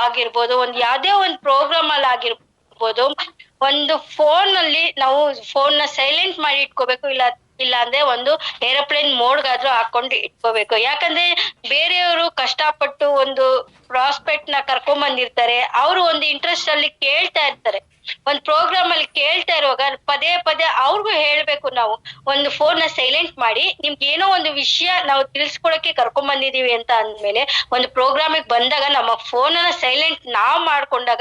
ಆಗಿರ್ಬೋದು, ಒಂದ್ ಯಾವ್ದೇ ಒಂದ್ ಪ್ರೋಗ್ರಾಮ್ ಅಲ್ಲಿ ಆಗಿರ್ಬೋದು, ಒಂದು ಫೋನ್ ಅಲ್ಲಿ ನಾವು ಫೋನ್ ನ ಸೈಲೆಂಟ್ ಮಾಡಿ ಇಟ್ಕೋಬೇಕು. ಇಲ್ಲ ಅಂದ್ರೆ ಒಂದು ಏರೋಪ್ಲೇನ್ ಮೋಡ್ಗಾದ್ರೂ ಹಾಕೊಂಡು ಇಟ್ಕೋಬೇಕು. ಯಾಕಂದ್ರೆ ಬೇರೆಯವರು ಕಷ್ಟಪಟ್ಟು ಒಂದು ಪ್ರಾಸ್ಪೆಕ್ಟ್ ನ ಕರ್ಕೊಂಡ್ ಬಂದಿರ್ತಾರೆ, ಅವರು ಒಂದು ಇಂಟ್ರೆಸ್ಟ್ ಅಲ್ಲಿ ಕೇಳ್ತಾ ಇರ್ತಾರೆ. ಒಂದ್ ಪ್ರೋಗ್ರಾಮ್ ಅಲ್ಲಿ ಕೇಳ್ತಾ ಇರುವಾಗ ಪದೇ ಪದೇ ಅವ್ರಿಗೂ ಹೇಳ್ಬೇಕು ನಾವು, ಒಂದು ಫೋನ್ ನ ಸೈಲೆಂಟ್ ಮಾಡಿ, ನಿಮ್ಗೆ ಏನೋ ಒಂದು ವಿಷಯ ನಾವು ತಿಳಿಸ್ಕೊಡಕ್ಕೆ ಕರ್ಕೊಂಡ್ ಬಂದಿದೀವಿ ಅಂತ ಅಂದ್ಮೇಲೆ ಒಂದು ಪ್ರೋಗ್ರಾಮಿಗೆ ಬಂದಾಗ ನಮ್ಮ ಫೋನ್ ನ ಸೈಲೆಂಟ್ ನಾವ್ ಮಾಡ್ಕೊಂಡಾಗ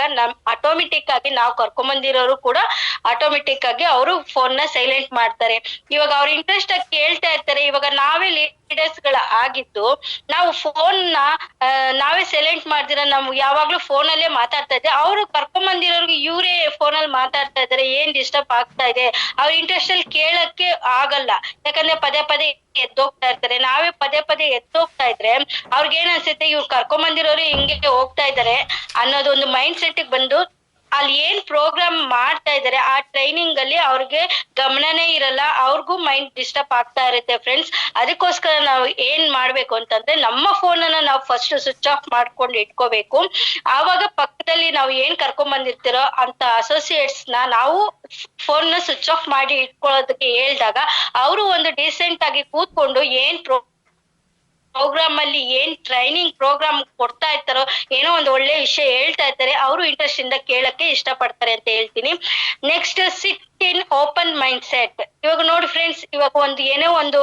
ಆಟೋಮೆಟಿಕ್ ಆಗಿ ನಾವು ಕರ್ಕೊಂಡ್ ಬಂದಿರೋರು ಕೂಡ ಆಟೋಮೆಟಿಕ್ ಆಗಿ ಅವರು ಫೋನ್ ನ ಸೈಲೆಂಟ್ ಮಾಡ್ತಾರೆ. ಇವಾಗ ಅವ್ರ ಇಂಟ್ರೆಸ್ಟ್ ಆಗಿ ಕೇಳ್ತಾ ಇರ್ತಾರೆ. ಇವಾಗ ನಾವೇ ಲೀಡರ್ಸ್ ಗಳ ಆಗಿದ್ದು ನಾವು ಫೋನ್ ನ ನಾವೇ ಸೈಲೆಂಟ್ ಮಾಡ್ದಿರ ನಾವು ಯಾವಾಗ್ಲೂ ಫೋನ್ ಅಲ್ಲೇ ಮಾತಾಡ್ತಾ ಇದ್ದೆ, ಅವ್ರು ಕರ್ಕೊಂಡ್ ಬಂದಿರೋರ್ಗೆ ಇವರೇ ಫೋನ್ ಅಲ್ಲಿ ಮಾತಾಡ್ತಾ ಇದಾರೆ, ಏನ್ ಡಿಸ್ಟರ್ಬ್ ಆಗ್ತಾ ಇದೆ, ಅವ್ರ ಇಂಟ್ರೆಸ್ಟ್ ಅಲ್ಲಿ ಕೇಳಕ್ಕೆ ಆಗಲ್ಲ. ಯಾಕಂದ್ರೆ ಪದೇ ಪದೇ ಎದ್ದೋಗ್ತಾ ಇರ್ತಾರೆ. ನಾವೇ ಪದೇ ಪದೇ ಎದ್ದೋಗ್ತಾ ಇದ್ರೆ ಅವ್ರಿಗೆ ಏನ್ ಅನ್ಸುತ್ತೆ, ಇವ್ರು ಕರ್ಕೊಂಡ್ ಬಂದಿರೋರು ಹಿಂಗೆ ಹೋಗ್ತಾ ಇದಾರೆ ಅನ್ನೋದು ಒಂದು ಮೈಂಡ್ ಸೆಟ್ ಬಂದು ಅಲ್ಲಿ ಏನ್ ಪ್ರೋಗ್ರಾಮ್ ಮಾಡ್ತಾ ಇದಾರೆ ಆ ಟ್ರೈನಿಂಗ್ ಅಲ್ಲಿ ಅವ್ರಿಗೆ ಗಮನನೇ ಇರಲ್ಲ, ಅವ್ರಿಗೂ ಮೈಂಡ್ ಡಿಸ್ಟರ್ಬ್ ಆಗ್ತಾ ಇರುತ್ತೆ ಫ್ರೆಂಡ್ಸ್. ಅದಕ್ಕೋಸ್ಕರ ನಾವು ಏನ್ ಮಾಡ್ಬೇಕು ಅಂತಂದ್ರೆ ನಮ್ಮ ಫೋನ್ ಅನ್ನ ನಾವು ಫಸ್ಟ್ ಸ್ವಿಚ್ ಆಫ್ ಮಾಡ್ಕೊಂಡು ಇಟ್ಕೋಬೇಕು. ಆವಾಗ ಪಕ್ಕದಲ್ಲಿ ನಾವು ಏನ್ ಕರ್ಕೊಂಡ್ ಬಂದಿರ್ತಿರೋ ಅಂತ ಅಸೋಸಿಯೇಟ್ಸ್ ನಾವು ಫೋನ್ ನ ಸ್ವಿಚ್ ಆಫ್ ಮಾಡಿ ಇಟ್ಕೊಳ್ಳೋದಕ್ಕೆ ಹೇಳ್ದಾಗ ಅವರು ಒಂದು ಡೀಸೆಂಟ್ ಆಗಿ ಕೂತ್ಕೊಂಡು ಏನ್ ಪ್ರೋಗ್ರಾಮ್ ಅಲ್ಲಿ ಏನ್ ಟ್ರೈನಿಂಗ್ ಪ್ರೋಗ್ರಾಮ್ ಕೊಡ್ತಾ ಇರ್ತಾರೋ, ಏನೋ ಒಂದು ಒಳ್ಳೆ ವಿಷಯ ಹೇಳ್ತಾ ಇರ್ತಾರೆ, ಅವರು ಇಂಟ್ರೆಸ್ಟ್ ಇಂದ ಕೇಳಕ್ಕೆ ಇಷ್ಟ ಪಡ್ತಾರೆ ಅಂತ ಹೇಳ್ತೀನಿ. ನೆಕ್ಸ್ಟ್, ಸಿಟ್ ಇನ್ ಓಪನ್ ಮೈಂಡ್ ಸೆಟ್. ಇವಾಗ ನೋಡಿ ಫ್ರೆಂಡ್ಸ್, ಇವಾಗ ಒಂದು ಏನೋ ಒಂದು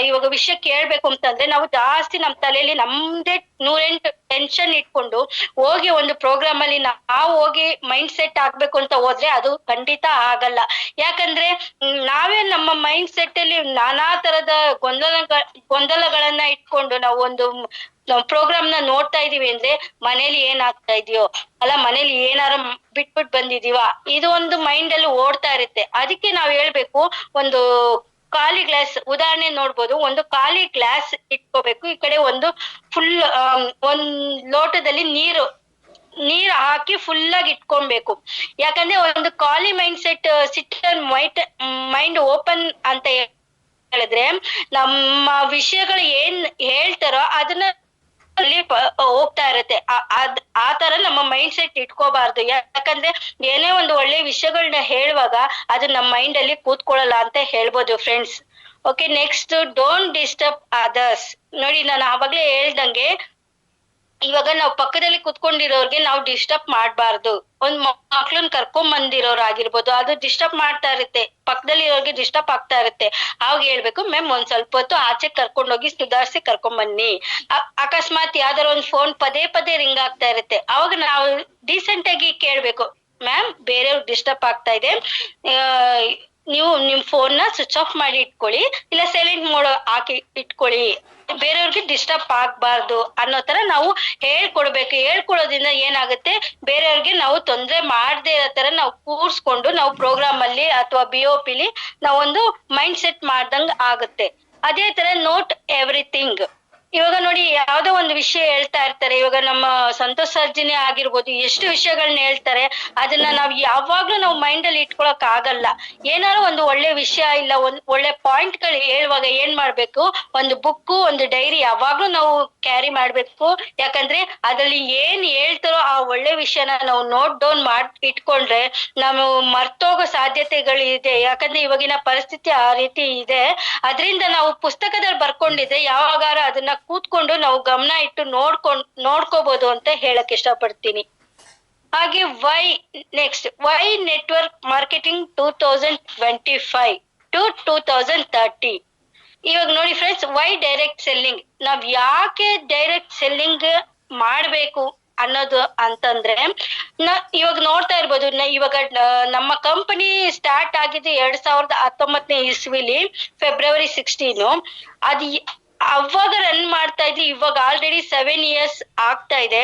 ಇವಾಗ ವಿಷಯ ಕೇಳ್ಬೇಕು ಅಂತಂದ್ರೆ ನಾವು ಜಾಸ್ತಿ ನಮ್ ತಲೆಯಲ್ಲಿ ನಮ್ದೇ 108 ಟೆನ್ಷನ್ ಇಟ್ಕೊಂಡು ಹೋಗಿ ಒಂದು ಪ್ರೋಗ್ರಾಮ್ ಅಲ್ಲಿ ನಾವು ಹೋಗಿ ಮೈಂಡ್ ಸೆಟ್ ಆಗ್ಬೇಕು ಅಂತ ಹೋದ್ರೆ ಅದು ಖಂಡಿತ ಆಗಲ್ಲ. ಯಾಕಂದ್ರೆ ನಾವೇ ನಮ್ಮ ಮೈಂಡ್ ಸೆಟ್ ಅಲ್ಲಿ ನಾನಾ ತರದ ಗೊಂದಲಗಳನ್ನ ಇಟ್ಕೊಂಡು ನಾವು ಒಂದು ಪ್ರೋಗ್ರಾಮ್ ನ ನೋಡ್ತಾ ಇದೀವಿ ಅಂದ್ರೆ ಮನೇಲಿ ಏನ್ ಆಗ್ತಾ ಇದೆಯೋ, ಅಲ್ಲ ಮನೇಲಿ ಏನಾರ ಬಿಟ್ಬಿಟ್ ಬಂದಿದೀವ, ಇದು ಒಂದು ಮೈಂಡ್ ಅಲ್ಲಿ ಓಡ್ತಾ ಇರುತ್ತೆ. ಅದಕ್ಕೆ ನಾವ್ ಹೇಳ್ಬೇಕು, ಒಂದು ಖಾಲಿ ಗ್ಲಾಸ್ ಉದಾಹರಣೆ ನೋಡ್ಬೋದು, ಒಂದು ಖಾಲಿ ಗ್ಲಾಸ್ ಇಟ್ಕೋಬೇಕು, ಈ ಕಡೆ ಒಂದು ಫುಲ್ ಒಂದ್ ಲೋಟದಲ್ಲಿ ನೀರು ಹಾಕಿ ಫುಲ್ ಆಗಿ ಇಟ್ಕೊಬೇಕು. ಯಾಕಂದ್ರೆ ಒಂದು ಖಾಲಿ ಮೈಂಡ್ ಸೆಟ್ ಮೈಂಡ್ ಓಪನ್ ಅಂತ ಹೇಳಿದ್ರೆ ನಮ್ಮ ವಿಷಯಗಳು ಏನ್ ಹೇಳ್ತಾರೋ ಅದನ್ನ ಅಲ್ಲಿ ಹೋಗ್ತಾ ಇರತ್ತೆ. ಆ ತರ ನಮ್ಮ ಮೈಂಡ್ ಸೆಟ್ ಇಟ್ಕೋಬಾರ್ದು. ಯಾಕಂದ್ರೆ ಏನೇ ಒಂದು ಒಳ್ಳೆ ವಿಷಯಗಳನ್ನ ಹೇಳುವಾಗ ಅದು ನಮ್ಮ ಮೈಂಡ್ ಅಲ್ಲಿ ಕೂತ್ಕೊಳ್ಳಲ್ಲ ಅಂತ ಹೇಳ್ಬೋದು friends. Okay, next, don't disturb others. ನೋಡಿ, ನಾನು ಆವಾಗ್ಲೇ ಹೇಳ್ದಂಗೆ ಇವಾಗ ನಾವು ಪಕ್ಕದಲ್ಲಿ ಕುತ್ಕೊಂಡಿರೋರ್ಗೆ ನಾವು ಡಿಸ್ಟರ್ಬ್ ಮಾಡ್ಬಾರ್ದು. ಒಂದ್ ಮಕ್ಳನ್ ಕರ್ಕೊಂಡ್ ಬಂದಿರೋರು ಆಗಿರ್ಬೋದು, ಅದು ಡಿಸ್ಟರ್ಬ್ ಮಾಡ್ತಾ ಇರುತ್ತೆ, ಪಕ್ಕದಲ್ಲಿ ಇರೋರ್ಗೆ ಡಿಸ್ಟರ್ಬ್ ಆಗ್ತಾ ಇರುತ್ತೆ. ಅವಾಗ ಹೇಳ್ಬೇಕು, ಮ್ಯಾಮ್ ಒಂದ್ ಸ್ವಲ್ಪ ಹೊತ್ತು ಆಚೆ ಕರ್ಕೊಂಡೋಗಿ ಸುಧಾರಿಸಿ ಕರ್ಕೊಂಡ್ ಬನ್ನಿ. ಅಕಸ್ಮಾತ್ ಯಾವ್ದಾರ ಒಂದ್ ಫೋನ್ ಪದೇ ಪದೇ ರಿಂಗ್ ಆಗ್ತಾ ಇರುತ್ತೆ, ಅವಾಗ ನಾವು ಡೀಸೆಂಟ್ ಆಗಿ ಕೇಳ್ಬೇಕು, ಮ್ಯಾಮ್ ಬೇರೆಯವ್ರಿಗೆ ಡಿಸ್ಟರ್ಬ್ ಆಗ್ತಾ ಇದೆ, ನೀವು ನಿಮ್ ಫೋನ್ ನ ಸ್ವಿಚ್ ಆಫ್ ಮಾಡಿ ಇಟ್ಕೊಳ್ಳಿ, ಇಲ್ಲ ಸೈಲೆಂಟ್ ಮೋಡ್ ಹಾಕಿ ಇಟ್ಕೊಳ್ಳಿ, ಬೇರೆಯವ್ರಿಗೆ ಡಿಸ್ಟರ್ಬ್ ಆಗ್ಬಾರ್ದು ಅನ್ನೋ ತರ ನಾವು ಹೇಳ್ಕೊಡ್ಬೇಕು. ಹೇಳ್ಕೊಡೋದ್ರಿಂದ ಏನಾಗುತ್ತೆ, ಬೇರೆಯವ್ರಿಗೆ ನಾವು ತೊಂದ್ರೆ ಮಾಡದೇ ಇರೋ ತರ ನಾವು ಕೂರ್ಸ್ಕೊಂಡು ನಾವು ಪ್ರೋಗ್ರಾಮ್ ಅಲ್ಲಿ ಅಥವಾ BOP ನಾವೊಂದು ಮೈಂಡ್ ಸೆಟ್ ಮಾಡ್ದಂಗ್ ಆಗುತ್ತೆ. ಅದೇ ತರ ನೋಟ್ ಎವ್ರಿಥಿಂಗ್. ಇವಾಗ ನೋಡಿ, ಯಾವ್ದೋ ಒಂದು ವಿಷಯ ಹೇಳ್ತಾ ಇರ್ತಾರೆ, ಇವಾಗ ನಮ್ಮ ಸಂತೋಷ್ ಸರ್ಜಿನೇ ಆಗಿರ್ಬೋದು, ಎಷ್ಟು ವಿಷಯಗಳನ್ನ ಹೇಳ್ತಾರೆ, ಅದನ್ನ ನಾವ್ ಯಾವಾಗ್ಲೂ ನಾವು ಮೈಂಡ್ ಅಲ್ಲಿ ಇಟ್ಕೊಳಕ್ ಆಗಲ್ಲ. ಏನಾದ್ರು ಒಂದು ಒಳ್ಳೆ ವಿಷಯ ಇಲ್ಲ ಒಂದ್ ಒಳ್ಳೆ ಪಾಯಿಂಟ್ ಗಳು ಹೇಳುವಾಗ ಏನ್ ಮಾಡ್ಬೇಕು, ಒಂದು ಬುಕ್ಕು ಒಂದು ಡೈರಿ ಯಾವಾಗ್ಲೂ ನಾವು ಕ್ಯಾರಿ ಮಾಡ್ಬೇಕು. ಯಾಕಂದ್ರೆ ಅದ್ರಲ್ಲಿ ಏನ್ ಹೇಳ್ತಾರೋ ಆ ಒಳ್ಳೆ ವಿಷಯನ ನಾವು ನೋಟ್ ಡೌನ್ ಇಟ್ಕೊಂಡ್ರೆ ನಾವು ಮರ್ತೋಗೋ ಸಾಧ್ಯತೆಗಳು ಇದೆ. ಯಾಕಂದ್ರೆ ಇವಾಗಿನ ಪರಿಸ್ಥಿತಿ ಆ ರೀತಿ ಇದೆ. ಅದರಿಂದ ನಾವು ಪುಸ್ತಕದಲ್ಲಿ ಬರ್ಕೊಂಡಿದ್ರೆ ಯಾವಾಗಾರ ಅದನ್ನ ಕೂತ್ಕೊಂಡು ನಾವು ಗಮನ ಇಟ್ಟು ನೋಡ್ಕೋಬಹುದು ಅಂತ ಹೇಳಕ್ ಇಷ್ಟಪಡ್ತೀನಿ. ಹಾಗೆ ವೈ ನೆಟ್ವರ್ಕ್ ಮಾರ್ಕೆಟಿಂಗ್ 2025 to 2030. ಇವಾಗ ನೋಡಿ ಫ್ರೆಂಡ್ಸ್, ವೈ ಡೈರೆಕ್ಟ್ ಸೆಲ್ಲಿಂಗ್. ನಾವ್ ಯಾಕೆ ಡೈರೆಕ್ಟ್ ಸೆಲ್ಲಿಂಗ್ ಮಾಡ್ಬೇಕು ಅನ್ನೋದು ಅಂತಂದ್ರೆ, ಇವಾಗ ನೋಡ್ತಾ ಇರ್ಬೋದು, ಇವಾಗ ನಮ್ಮ ಕಂಪನಿ ಸ್ಟಾರ್ಟ್ ಆಗಿದ್ದು 2019 ಇಸ್ವಿಲಿ February 16. ಅದು ಅವಾಗ ರನ್ ಮಾಡ್ತಾ ಇದ್ವಿ. ಇವಾಗ ಆಲ್ರೆಡಿ 7 years ಆಗ್ತಾ ಇದೆ.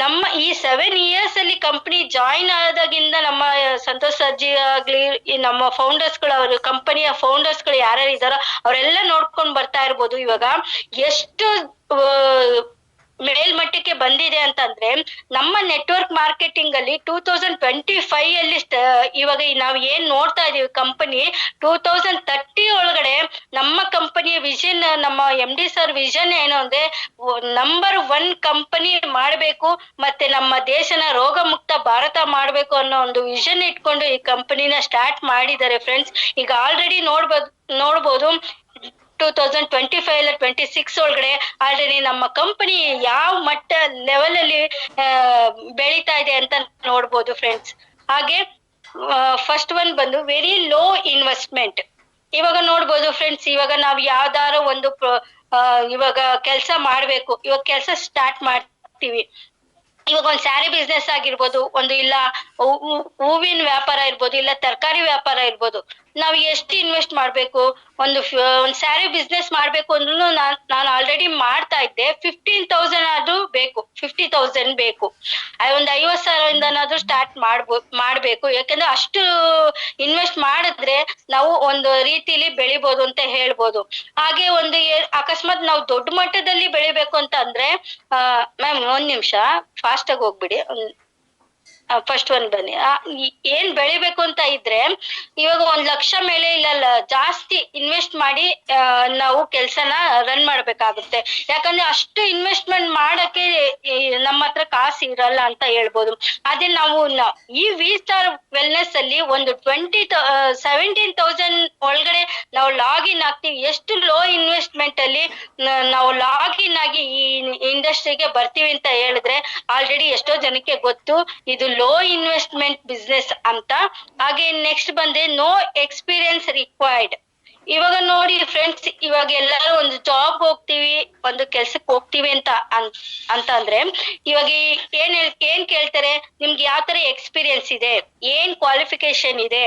ನಮ್ಮ ಈ 7 years ಅಲ್ಲಿ ಕಂಪನಿ ಜಾಯಿನ್ ಆದಾಗಿಂದ ನಮ್ಮ ಸಂತೋಷ್ ಸರ್ಜಿ ಆಗ್ಲಿ, ನಮ್ಮ ಫೌಂಡರ್ಸ್ ಗಳು, ಅವ್ರ ಕಂಪನಿಯ ಫೌಂಡರ್ಸ್ ಗಳು ಯಾರ್ಯಾರು ಇದಾರೋ ಅವರೆಲ್ಲ ನೋಡ್ಕೊಂಡ್ ಬರ್ತಾ ಇರ್ಬೋದು. ಇವಾಗ ಎಷ್ಟು ಮೇಲ್ಮಟ್ಟಕ್ಕೆ ಬಂದಿದೆ ಅಂತಂದ್ರೆ ನಮ್ಮ ನೆಟ್ವರ್ಕ್ ಮಾರ್ಕೆಟಿಂಗ್ ಅಲ್ಲಿ 2025 ಅಲ್ಲಿ ಇವಾಗ ನಾವು ಏನ್ ನೋಡ್ತಾ ಇದೀವಿ ಕಂಪನಿ 2030 ಒಳಗಡೆ ನಮ್ಮ ಕಂಪನಿಯ ವಿಷನ್, ನಮ್ಮ MD ಸರ್ ವಿಷನ್ ಏನು ಅಂದ್ರೆ ನಂಬರ್ 1 ಕಂಪನಿ ಮಾಡ್ಬೇಕು, ಮತ್ತೆ ನಮ್ಮ ದೇಶನ ರೋಗ ಮುಕ್ತ ಭಾರತ ಮಾಡ್ಬೇಕು ಅನ್ನೋ ಒಂದು ವಿಷನ್ ಇಟ್ಕೊಂಡು ಈ ಕಂಪನಿನ ಸ್ಟಾರ್ಟ್ ಮಾಡಿದ್ದಾರೆ ಫ್ರೆಂಡ್ಸ್. ಈಗ ಆಲ್ರೆಡಿ ನೋಡ್ಬೋದು 2025 ಇಲ್ಲ 26 ಒಳಗಡೆ ಆಲ್ರೆಡಿ ನಮ್ಮ ಕಂಪನಿ ಯಾವ ಮಟ್ಟ ಲೆವೆಲ್ ಅಲ್ಲಿ ಬೆಳೀತಾ ಇದೆ ಅಂತ ನೋಡ್ಬೋದು ಫ್ರೆಂಡ್ಸ್. ಹಾಗೆ ಫಸ್ಟ್ ಒನ್ ಬಂದು ವೆರಿ ಲೋ ಇನ್ವೆಸ್ಟ್ಮೆಂಟ್. ಇವಾಗ ನೋಡ್ಬೋದು ಫ್ರೆಂಡ್ಸ್, ಇವಾಗ ನಾವ್ ಯಾವ್ದಾರ ಒಂದು ಇವಾಗ ಕೆಲಸ ಮಾಡ್ಬೇಕು, ಇವಾಗ ಕೆಲಸ ಸ್ಟಾರ್ಟ್ ಮಾಡ್ತೀವಿ. ಇವಾಗ ಒಂದ್ ಸ್ಯಾರಿ ಬಿಸ್ನೆಸ್ ಆಗಿರ್ಬೋದು, ಒಂದು ಇಲ್ಲ ಹೂವಿನ ವ್ಯಾಪಾರ ಇರ್ಬೋದು, ಇಲ್ಲ ತರಕಾರಿ ವ್ಯಾಪಾರ ಇರ್ಬೋದು. ನಾವ್ ಎಷ್ಟು ಇನ್ವೆಸ್ಟ್ ಮಾಡ್ಬೇಕು? ಒಂದ್ ಸ್ಯಾರಿ ಬಿಸ್ನೆಸ್ ಮಾಡ್ಬೇಕು ಅಂದ್ರೂ ನಾನು ಆಲ್ರೆಡಿ ಮಾಡ್ತಾ ಇದ್ದೆ. 15,000 ಆದ್ರೂ ಬೇಕು, 50,000 ಬೇಕು. ಒಂದ್ 50,000 ಸ್ಟಾರ್ಟ್ ಮಾಡ್ಬೇಕು. ಯಾಕಂದ್ರೆ ಅಷ್ಟು ಇನ್ವೆಸ್ಟ್ ಮಾಡಿದ್ರೆ ನಾವು ಒಂದು ರೀತಿಲಿ ಬೆಳಿಬೋದು ಅಂತ ಹೇಳ್ಬೋದು. ಹಾಗೆ ಒಂದು ಅಕಸ್ಮಾತ್ ನಾವು ದೊಡ್ಡ ಮಟ್ಟದಲ್ಲಿ ಬೆಳಿಬೇಕು ಅಂತ ಅಂದ್ರೆ ಮ್ಯಾಮ್ ಒಂದ್ ನಿಮಿಷ ಫಾಸ್ಟ್ ಆಗಿ ಹೋಗ್ಬಿಡಿ. ಫಸ್ಟ್ ಒನ್ ಬನ್ನಿ. ಏನ್ ಬೆಳಿಬೇಕು ಅಂತ ಇದ್ರೆ ಇವಾಗ 1,00,000 ಮೇಲೆ ಇಲ್ಲ ಜಾಸ್ತಿ ಇನ್ವೆಸ್ಟ್ ಮಾಡಿ ನಾವು ಕೆಲ್ಸನ ರನ್ ಮಾಡ್ಬೇಕಾಗುತ್ತೆ. ಯಾಕಂದ್ರೆ ಅಷ್ಟು ಇನ್ವೆಸ್ಟ್ಮೆಂಟ್ ಮಾಡಕ್ಕೆ ನಮ್ಮ ಹತ್ರ ಕಾಸು ಇರಲ್ಲ ಅಂತ ಹೇಳ್ಬೋದು. ಅದೇ ನಾವು ಈ V-Star ವೆಲ್ನೆಸ್ ಅಲ್ಲಿ ಒಂದು 17,000 ಒಳಗಡೆ ನಾವು ಲಾಗಿನ್ ಆಗ್ತೀವಿ. ಎಷ್ಟು ಲೋ ಇನ್ವೆಸ್ಟ್ಮೆಂಟ್ ಅಲ್ಲಿ ನಾವು ಲಾಗಿನ್ ಆಗಿ ಈ ಇಂಡಸ್ಟ್ರಿಗೆ ಬರ್ತೀವಿ ಅಂತ ಹೇಳಿದ್ರೆ ಆಲ್ರೆಡಿ ಎಷ್ಟೋ ಜನಕ್ಕೆ ಗೊತ್ತು ಇದು ಲೋ ಇನ್ವೆಸ್ಟ್ಮೆಂಟ್ ಬಿಸ್ನೆಸ್ ಅಂತ. ಹಾಗೆ ನೆಕ್ಸ್ಟ್ ಬಂದ್ರೆ ನೋ ಎಕ್ಸ್ಪೀರಿಯನ್ಸ್ ರಿಕ್ವೈರ್ಡ್. ಇವಾಗ ನೋಡಿ ಫ್ರೆಂಡ್ಸ್, ಇವಾಗ ಎಲ್ಲರೂ ಒಂದು ಜಾಬ್ ಹೋಗ್ತೀವಿ, ಒಂದು ಕೆಲ್ಸಕ್ಕೆ ಹೋಗ್ತೀವಿ ಅಂತ ಅಂದ್ರೆ ಇವಾಗ ಏನ್ ಕೇಳ್ತಾರೆ, ನಿಮ್ಗೆ ಯಾವ ತರ ಎಕ್ಸ್ಪೀರಿಯನ್ಸ್ ಇದೆ, ಏನ್ ಕ್ವಾಲಿಫಿಕೇಶನ್ ಇದೆ,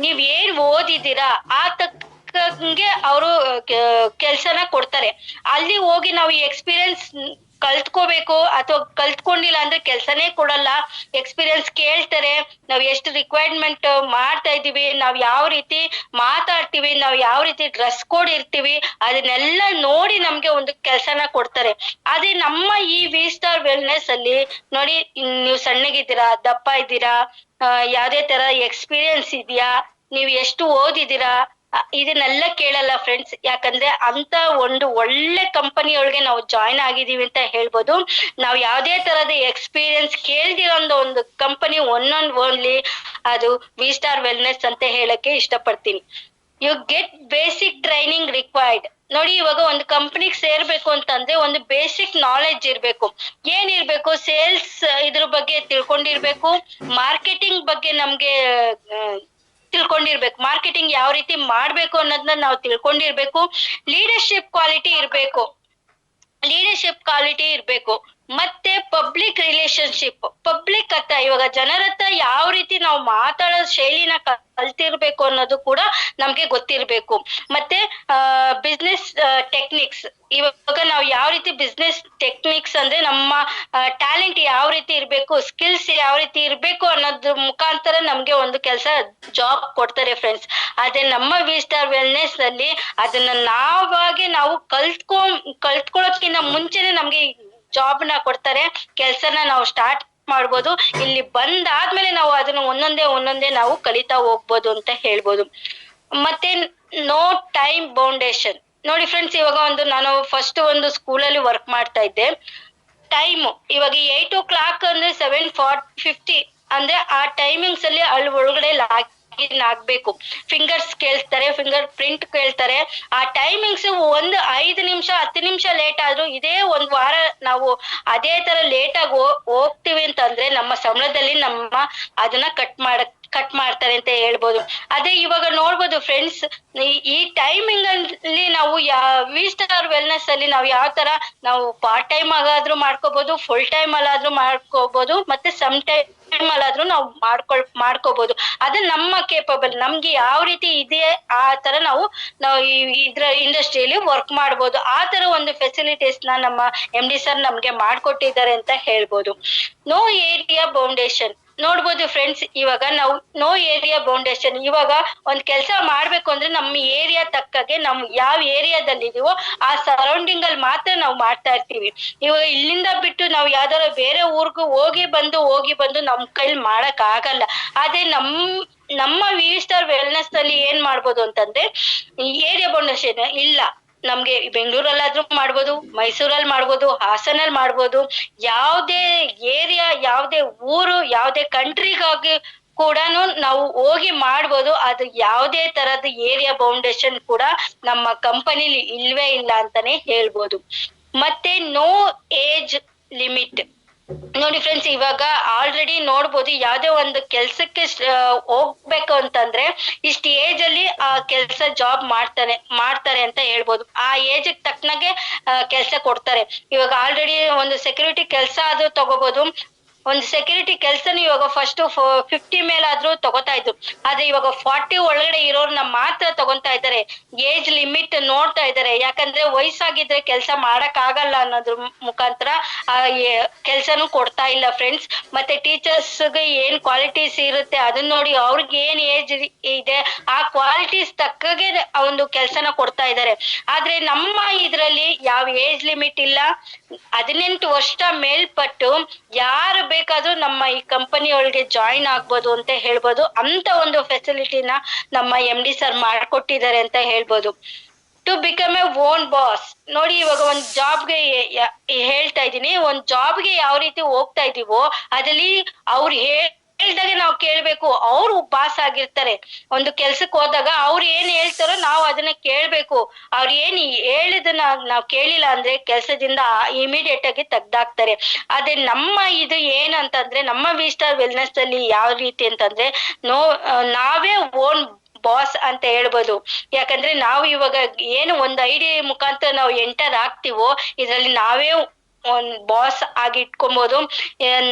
ನೀವ್ ಏನ್ ಓದಿದ್ದೀರಾ, ಆ ತಕ್ಕಂಗೆ ಅವರು ಕೆಲ್ಸನ ಕೊಡ್ತಾರೆ. ಅಲ್ಲಿ ಹೋಗಿ ನಾವು ಈ ಎಕ್ಸ್ಪೀರಿಯನ್ಸ್ ಕಲ್ತ್ಕೋಬೇಕು ಅಥವಾ ಕಲ್ತ್ಕೊಂಡಿಲ್ಲ ಅಂದ್ರೆ ಕೆಲ್ಸನೇ ಕೊಡಲ್ಲ. ಎಕ್ಸ್ಪೀರಿಯನ್ಸ್ ಕೇಳ್ತಾರೆ, ನಾವ್ ಎಷ್ಟು ರಿಕ್ವೈರ್ಮೆಂಟ್ ಮಾಡ್ತಾ ಇದೀವಿ, ನಾವ್ ಯಾವ ರೀತಿ ಮಾತಾಡ್ತೀವಿ, ನಾವ್ ಯಾವ ರೀತಿ ಡ್ರೆಸ್ ಕೋಡ್ ಇರ್ತೀವಿ, ಅದನ್ನೆಲ್ಲ ನೋಡಿ ನಮ್ಗೆ ಒಂದು ಕೆಲ್ಸನ ಕೊಡ್ತಾರೆ. ಅದೇ ನಮ್ಮ ಈ V-Star ವೆಲ್ನೆಸ್ ಅಲ್ಲಿ ನೋಡಿ, ನೀವು ಸಣ್ಣಗಿದ್ದೀರಾ, ದಪ್ಪ ಇದ್ದೀರಾ, ಯಾವ್ದೇ ತರ ಎಕ್ಸ್ಪೀರಿಯನ್ಸ್ ಇದೆಯಾ, ನೀವ್ ಎಷ್ಟು ಓದಿದ್ದೀರಾ, ಇದನ್ನೆಲ್ಲ ಕೇಳಲ್ಲ ಫ್ರೆಂಡ್ಸ್. ಯಾಕಂದ್ರೆ ಅಂತ ಒಂದು ಒಳ್ಳೆ ಕಂಪನಿ ಒಳಗೆ ನಾವು ಜಾಯ್ನ್ ಆಗಿದೀವಿ ಅಂತ ಹೇಳ್ಬೋದು. ನಾವ್ ಯಾವ್ದೇ ತರದ ಎಕ್ಸ್ಪೀರಿಯನ್ಸ್ ಕೇಳ್ದಿರೋ ಒಂದು ಕಂಪನಿ ಓನ್ಲಿ ಅದು V-Star ವೆಲ್ನೆಸ್ ಅಂತ ಹೇಳಕ್ಕೆ ಇಷ್ಟಪಡ್ತೀನಿ. You get basic training required. ನೋಡಿ, ಇವಾಗ ಒಂದು ಕಂಪನಿಗೆ ಸೇರ್ಬೇಕು ಅಂತಂದ್ರೆ ಒಂದು ಬೇಸಿಕ್ ನಾಲೆಡ್ಜ್ ಇರ್ಬೇಕು. ಏನಿರ್ಬೇಕು? ಸೇಲ್ಸ್ ಇದ್ರ ಬಗ್ಗೆ ತಿಳ್ಕೊಂಡಿರ್ಬೇಕು, ಮಾರ್ಕೆಟಿಂಗ್ ಬಗ್ಗೆ ನಮ್ಗೆ ತಿಳ್ಕೊಂಡಿರ್ಬೇಕು, ಮಾರ್ಕೆಟಿಂಗ್ ಯಾವ ರೀತಿ ಮಾಡ್ಬೇಕು ಅನ್ನೋದನ್ನ ನಾವು ತಿಳ್ಕೊಂಡಿರ್ಬೇಕು, ಲೀಡರ್ಶಿಪ್ ಕ್ವಾಲಿಟಿ ಇರ್ಬೇಕು, ಮತ್ತೆ ಪಬ್ಲಿಕ್ ರಿಲೇಶನ್ಶಿಪ್, ಪಬ್ಲಿಕ್ ಹತ್ರ ಇವಾಗ ಜನರ ಹತ್ರ ಯಾವ ರೀತಿ ನಾವು ಮಾತಾಡೋ ಶೈಲಿನ ಕಲ್ತಿರ್ಬೇಕು ಅನ್ನೋದು ಕೂಡ ನಮ್ಗೆ ಗೊತ್ತಿರ್ಬೇಕು. ಮತ್ತೆ ಬಿಸ್ನೆಸ್ ಟೆಕ್ನಿಕ್ಸ್, ಇವಾಗ ನಾವು ಯಾವ ರೀತಿ ಬಿಸ್ನೆಸ್ ಟೆಕ್ನಿಕ್ಸ್ ಅಂದ್ರೆ ನಮ್ಮ ಟ್ಯಾಲೆಂಟ್ ಯಾವ ರೀತಿ ಇರ್ಬೇಕು, ಸ್ಕಿಲ್ಸ್ ಯಾವ ರೀತಿ ಇರ್ಬೇಕು ಅನ್ನೋದ್ರ ಮುಖಾಂತರ ನಮ್ಗೆ ಒಂದು ಕೆಲಸ ಜಾಬ್ ಕೊಡ್ತಾರೆ ಫ್ರೆಂಡ್ಸ್. ಅದೇ ನಮ್ಮ V-Star ವೆಲ್ನೆಸ್ ಅಲ್ಲಿ ಅದನ್ನ ನಾವು ಕಲ್ತ್ಕೊಳ್ಳೋದ್ಕಿಂತ ಮುಂಚೆನೆ ನಮ್ಗೆ ಜಾಬ್ ನ ಕೊಡ್ತಾರೆ, ಕೆಲ್ಸನ ನಾವು ಸ್ಟಾರ್ಟ್ ಮಾಡ್ಬೋದು. ಇಲ್ಲಿ ಬಂದಾದ್ಮೇಲೆ ನಾವು ಅದನ್ನ ಒಂದೊಂದೇ ನಾವು ಕಲಿತಾ ಹೋಗ್ಬೋದು ಅಂತ ಹೇಳ್ಬೋದು. ಮತ್ತೆ ನೋ ಟೈಮ್ ಬೌಂಡೇಶನ್. ನೋಡಿ ಫ್ರೆಂಡ್ಸ್, ಇವಾಗ ನಾನು ಫಸ್ಟ್ ಒಂದು ಸ್ಕೂಲಲ್ಲಿ ವರ್ಕ್ ಮಾಡ್ತಾ ಇದ್ದೆ. ಟೈಮ್ ಇವಾಗ 8 o'clock ಅಂದ್ರೆ 7:50 ಅಂದ್ರೆ ಆ ಟೈಮಿಂಗ್ಸ್ ಅಲ್ಲಿ ಅಲ್ಲಿ ಒಳಗಡೆ ಆಗ್ಬೇಕು. ಫಿಂಗರ್ಸ್ ಕೇಳ್ತಾರೆ, ಫಿಂಗರ್ ಪ್ರಿಂಟ್ ಕೇಳ್ತಾರೆ. ಆ ಟೈಮಿಂಗ್ಸ್ ಒಂದು 5 ನಿಮಿಷ 10 ನಿಮಿಷ ಲೇಟ್ ಆದ್ರೂ ಇದೇ ಒಂದ್ ವಾರ ನಾವು ಅದೇ ತರ ಲೇಟ್ ಆಗಿ ಹೋಗ್ತೀವಿ ಅಂತಂದ್ರೆ ನಮ್ಮ ಸಂಬಳದಲ್ಲಿ ಅದನ್ನ ಕಟ್ ಮಾಡ್ತಾರೆ ಅಂತ ಹೇಳ್ಬೋದು. ಅದೇ ಇವಾಗ ನೋಡ್ಬೋದು ಫ್ರೆಂಡ್ಸ್, ಈ ಟೈಮಿಂಗ್ ಅಲ್ಲಿ ನಾವು V-Star ವೆಲ್ನೆಸ್ ಅಲ್ಲಿ ನಾವು ಯಾವ ತರ ನಾವು ಪಾರ್ಟ್ ಟೈಮ್ ಆಗಾದ್ರೂ ಮಾಡ್ಕೋಬಹುದು, ಫುಲ್ ಟೈಮ್ ಅಲ್ಲಾದ್ರೂ ಮಾಡ್ಕೋಬಹುದು, ಮತ್ತೆ ಸಮ್ ಟೈಮ್ ಅಲ್ಲಾದ್ರೂ ನಾವು ಮಾಡ್ಕೋಬಹುದು. ಅದು ನಮ್ಮ ಕೇಪಬಲ್, ನಮ್ಗೆ ಯಾವ ರೀತಿ ಇದೆ ಆ ತರ ನಾವು ಇದ್ರ ಇಂಡಸ್ಟ್ರಿಯಲ್ಲಿ ವರ್ಕ್ ಮಾಡ್ಬೋದು. ಆ ತರ ಒಂದು ಫೆಸಿಲಿಟೀಸ್ ನಮ್ಮ MD ಸರ್ ನಮ್ಗೆ ಮಾಡ್ಕೊಟ್ಟಿದ್ದಾರೆ ಅಂತ ಹೇಳ್ಬೋದು. No area boundation. ನೋಡ್ಬೋದು ಫ್ರೆಂಡ್ಸ್, ಇವಾಗ ನಾವು ನೋ ಏರಿಯಾ ಬೌಂಡೇಶನ್. ಇವಾಗ ಒಂದ್ ಕೆಲಸ ಮಾಡ್ಬೇಕು ಅಂದ್ರೆ ನಮ್ಮ ಏರಿಯಾ ತಕ್ಕಗೆ ನಮ್ ಯಾವ ಏರಿಯಾದಲ್ಲಿ ಇದೀವೋ ಆ ಸರೌಂಡಿಂಗ್ ಅಲ್ಲಿ ಮಾತ್ರ ನಾವು ಮಾಡ್ತಾ ಇರ್ತೀವಿ. ಇವಾಗ ಇಲ್ಲಿಂದ ಬಿಟ್ಟು ನಾವು ಯಾವ್ದಾರ ಬೇರೆ ಊರ್ಗೂ ಹೋಗಿ ಬಂದು ನಮ್ ಕೈಲಿ ಮಾಡಕ್ ಆಗಲ್ಲ. ಆದ್ರೆ ನಮ್ಮ ವಿ ಸ್ಟಾರ್ ವೆಲ್ನೆಸ್ ಅಲ್ಲಿ ಏನ್ ಮಾಡ್ಬೋದು ಅಂತಂದ್ರೆ, ಏರಿಯಾ ಬೌಂಡೇಶನ್ ಇಲ್ಲ. ನಮ್ಗೆ ಬೆಂಗಳೂರಲ್ಲಾದ್ರೂ ಮಾಡ್ಬೋದು, ಮೈಸೂರಲ್ಲಿ ಮಾಡ್ಬೋದು, ಹಾಸನಲ್ಲಿ ಮಾಡ್ಬೋದು, ಯಾವ್ದೇ ಏರಿಯಾ, ಯಾವ್ದೇ ಊರು, ಯಾವ್ದೇ ಕಂಟ್ರಿಗಾಗಿ ಕೂಡನು ನಾವು ಹೋಗಿ ಮಾಡ್ಬೋದು. ಅದು ಯಾವ್ದೇ ತರದ ಏರಿಯಾ ಬೌಂಡೇಶನ್ ಕೂಡ ನಮ್ಮ ಕಂಪನಿಲಿ ಇಲ್ವೇ ಇಲ್ಲ ಅಂತಾನೆ ಹೇಳ್ಬೋದು. ಮತ್ತೆ ನೋ ಏಜ್ ಲಿಮಿಟ್. ನೋಡಿ ಫ್ರೆಂಡ್ಸ್, ಇವಾಗ ಆಲ್ರೆಡಿ ನೋಡ್ಬೋದು, ಯಾವ್ದೇ ಒಂದು ಕೆಲ್ಸಕ್ಕೆ ಹೋಗ್ಬೇಕು ಅಂತಂದ್ರೆ ಇಷ್ಟ ಏಜ್ ಅಲ್ಲಿ ಆ ಕೆಲ್ಸ ಜಾಬ್ ಮಾಡ್ತಾರೆ ಅಂತ ಹೇಳ್ಬೋದು. ಆ ಏಜ್ ತಕ್ಕನಾಗೆ ಕೆಲ್ಸ ಕೊಡ್ತಾರೆ. ಇವಾಗ ಆಲ್ರೆಡಿ ಒಂದು ಸೆಕ್ಯೂರಿಟಿ ಕೆಲ್ಸ ಆದ್ರೂ ತಗೋಬಹುದು. ಒಂದು ಸೆಕ್ಯೂರಿಟಿ ಕೆಲ್ಸನ ಇವಾಗ ಫಸ್ಟ್ 50 ಮೇಲಾದ್ರೂ ತಗೋತಾ ಇದ್ರು. ಆದ್ರೆ ಇವಾಗ 40 ಒಳಗಡೆ ಇರೋರ್ನ ಮಾತ್ರ ತಗೊಂತಾ ಇದ್ದಾರೆ. ಏಜ್ ಲಿಮಿಟ್ ನೋಡ್ತಾ ಇದ್ದಾರೆ. ಯಾಕಂದ್ರೆ ವಯಸ್ಸಾಗಿದ್ರೆ ಕೆಲ್ಸ ಮಾಡಕ್ ಆಗಲ್ಲ ಅನ್ನೋದ್ರ ಮುಖಾಂತರ ಆ ಕೆಲ್ಸನೂ ಕೊಡ್ತಾ ಇಲ್ಲ ಫ್ರೆಂಡ್ಸ್. ಮತ್ತೆ ಟೀಚರ್ಸ್ಗೆ ಏನ್ ಕ್ವಾಲಿಟೀಸ್ ಇರುತ್ತೆ ಅದನ್ನ ನೋಡಿ ಅವ್ರಿಗೆ ಏನ್ ಏಜ್ ಇದೆ ಆ ಕ್ವಾಲಿಟೀಸ್ ತಕ್ಕಗೆ ಒಂದು ಕೆಲ್ಸನ ಕೊಡ್ತಾ ಇದ್ದಾರೆ. ಆದ್ರೆ ನಮ್ಮ ಇದ್ರಲ್ಲಿ ಯಾವ ಏಜ್ ಲಿಮಿಟ್ ಇಲ್ಲ. 18 ವರ್ಷ ಮೇಲ್ಪಟ್ಟು ಯಾರು ಬೇಕಾದ್ರೂ ನಮ್ಮ ಈ ಕಂಪನಿ ಒಳಗೆ ಜಾಯಿನ್ ಆಗ್ಬೋದು ಅಂತ ಹೇಳ್ಬೋದು. ಅಂತ ಒಂದು ಫೆಸಿಲಿಟಿನ ನಮ್ಮ MD ಸರ್ ಮಾಡ್ಕೊಟ್ಟಿದ್ದಾರೆ ಅಂತ ಹೇಳ್ಬೋದು. To become a own boss. ನೋಡಿ, ಇವಾಗ ಒಂದ್ ಜಾಬ್ಗೆ ಹೇಳ್ತಾ ಇದ್ದೀನಿ, ಒಂದ್ ಜಾಬ್ಗೆ ಯಾವ ರೀತಿ ಹೋಗ್ತಾ ಇದೀವೋ ಅದ್ರಲ್ಲಿ ಅವ್ರು ಹೇಳ್ದಾಗೆ ನಾವು ಕೇಳ್ಬೇಕು. ಅವ್ರು ಬಾಸ್ ಆಗಿರ್ತಾರೆ. ಒಂದು ಕೆಲ್ಸಕ್ಕೆ ಹೋದಾಗ ಅವ್ರು ಏನ್ ಹೇಳ್ತಾರೋ ನಾವು ಅದನ್ನ ಕೇಳ್ಬೇಕು. ಅವ್ರು ಏನ್ ಹೇಳಿದನ್ನ ನಾವ್ ಕೇಳಿಲ್ಲ ಅಂದ್ರೆ ಕೆಲ್ಸದಿಂದ ಇಮಿಡಿಯೇಟ್ ಆಗಿ ತೆಗ್ದಾಕ್ತಾರೆ. ಆದ್ರೆ ನಮ್ಮ ಇದು ಏನಂತಂದ್ರೆ, ನಮ್ಮ ವಿ ಸ್ಟಾರ್ ವೆಲ್ನೆಸ್ ಅಲ್ಲಿ ಯಾವ ರೀತಿ ಅಂತಂದ್ರೆ, ನಾವೇ ಓನ್ ಬಾಸ್ ಅಂತ ಹೇಳ್ಬೋದು. ಯಾಕಂದ್ರೆ ನಾವು ಇವಾಗ ಏನು ಒಂದ್ ಐಡಿ ಮುಖಾಂತರ ನಾವು ಎಂಟರ್ ಆಗ್ತೀವೋ ಇದ್ರಲ್ಲಿ ನಾವೇ ಒಂದ್ ಬಾಸ್ ಆಗಿ ಇಟ್ಕೊಬಹುದು.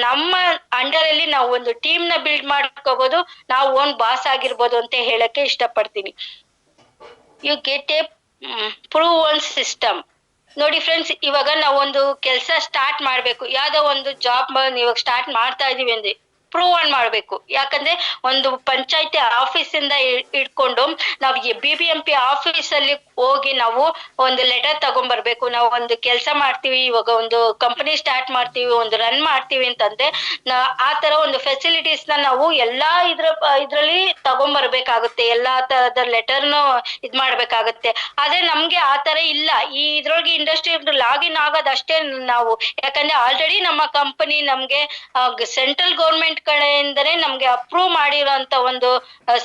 ನಮ್ಮ ಅಂಡರ್ ಅಲ್ಲಿ ನಾವು ಒಂದು ಟೀಮ್ ನ ಬಿಲ್ಡ್ ಮಾಡ್ಕೋಬಹುದು. ನಾವು ಓನ್ ಬಾಸ್ ಆಗಿರ್ಬೋದು ಅಂತ ಹೇಳಕ್ಕೆ ಇಷ್ಟಪಡ್ತೀನಿ. You get a proven system. ನೋಡಿ ಫ್ರೆಂಡ್ಸ್, ಇವಾಗ ನಾವು ಒಂದು ಕೆಲಸ ಸ್ಟಾರ್ಟ್ ಮಾಡ್ಬೇಕು, ಯಾವ್ದೋ ಒಂದು ಜಾಬ್ ಇವಾಗ ಸ್ಟಾರ್ಟ್ ಮಾಡ್ತಾ ಇದೀವಿ ಅಂದ್ರೆ ಪ್ರೂವ್ ಆನ್ ಮಾಡ್ಬೇಕು. ಯಾಕಂದ್ರೆ ಒಂದು ಪಂಚಾಯತಿ ಆಫೀಸ್ ಇಂದ ಇಟ್ಕೊಂಡು ನಾವು BBMP ಆಫೀಸ್ ಅಲ್ಲಿ ಹೋಗಿ ನಾವು ಒಂದು ಲೆಟರ್ ತಗೊಂಡ್ಬರ್ಬೇಕು. ನಾವು ಒಂದು ಕೆಲಸ ಮಾಡ್ತೀವಿ, ಇವಾಗ ಒಂದು ಕಂಪನಿ ಸ್ಟಾರ್ಟ್ ಮಾಡ್ತೀವಿ, ಒಂದು ರನ್ ಮಾಡ್ತೀವಿ ಅಂತಂದ್ರೆ ಆ ತರ ಒಂದು ಫೆಸಿಲಿಟೀಸ್ ನಾವು ಎಲ್ಲಾ ಇದ್ರಲ್ಲಿ ತಗೊಂಡ್ಬರ್ಬೇಕಾಗುತ್ತೆ. ಎಲ್ಲಾ ತರದ ಲೆಟರ್ನು ಮಾಡ್ಬೇಕಾಗತ್ತೆ. ಆದ್ರೆ ನಮ್ಗೆ ಆ ತರ ಇಲ್ಲ. ಈ ಇದ್ರೊಳಗೆ ಇಂಡಸ್ಟ್ರಿ ಲಾಗಿನ್ ಆಗೋದಷ್ಟೇ ನಾವು. ಯಾಕಂದ್ರೆ ಆಲ್ರೆಡಿ ನಮ್ಮ ಕಂಪನಿ ನಮ್ಗೆ ಸೆಂಟ್ರಲ್ ಗೌರ್ಮೆಂಟ್ ಕಡೆಯಿಂದನೇ ನಮ್ಗೆ ಅಪ್ರೂವ್ ಮಾಡಿರೋಂತ ಒಂದು